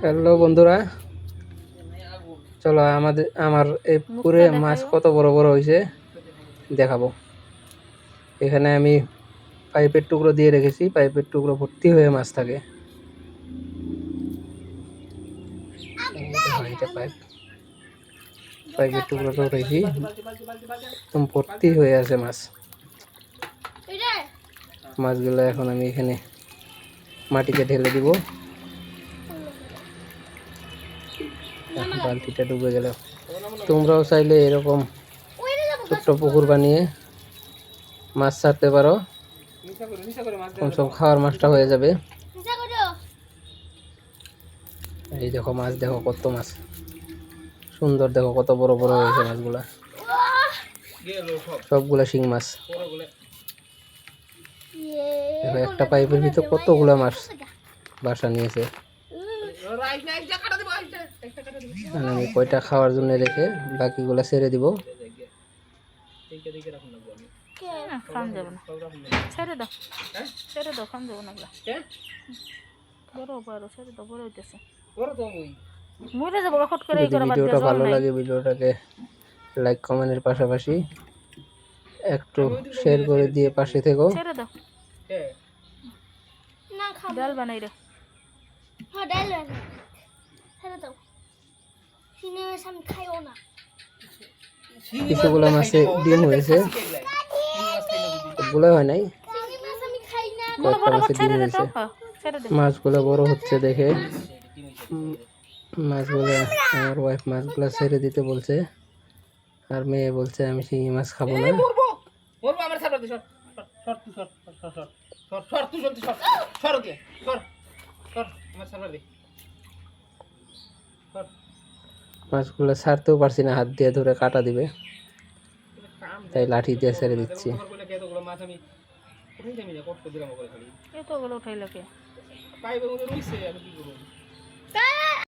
Hello বন্ধুরা, চলো আমার এই পুকুরে মাছ কত বড় বড় হয়েছে দেখাবো। এখানে আমি পাইপের টুকরো দিয়ে রেখেছি, পাইপের টুকরো ভর্তি হয়ে মাছ থাকে। এটা পাইপের টুকরোটা উঠেছি, একদম ভর্তি হয়ে আছে মাছ। মাছগুলো এখন আমি এখানে মাটিতে ঢেলে দিব। বালতিটা ডুবে গেল। তোমরাও চাইলে এরকম ছোট্ট পুকুর বানিয়ে মাছ ছাড়তে পারো, কমসম খাওয়ার মাছটা হয়ে যাবে। এই দেখো মাছ, দেখো কত মাছ সুন্দর, দেখো কত বড় বড় হয়েছে মাছগুলা, সবগুলা শিং মাছ। দেখো একটা পাইপের ভিতর কতগুলা মাছ বাসা নিয়েছে। আমি কয়টা খাওয়ার জন্য রেখে বাকিগুলা ছেড়ে দিব। যদি ভিডিওটা ভালো লাগে ভিডিওটাকে লাইক কমেন্টের পাশাপাশি একটু শেয়ার করে দিয়ে পাশে থেকো। ডাল বানাই রে, হ্যাঁ ডাল বানাই ছেড়ে দাও। আমি খাইও না। কিছুগুলো মাছে ডিম হয়েছে, সবগুলো হয় নাই, কয়েকটা মাছে ডিম হয়েছে। মাছগুলো বড় হচ্ছে দেখে মাছগুলো আমার ওয়াইফ মাছগুলো ছেড়ে দিতে বলছে, আর মেয়ে বলছে আমি শিঙি মাছ খাবো না। মাছগুলো ছাড়তেও পারছি না, হাত দিয়ে ধরে কাটা দিবে, তাই লাঠি দিয়ে ছেড়ে দিচ্ছি। এতগুলো উঠাইলো কে?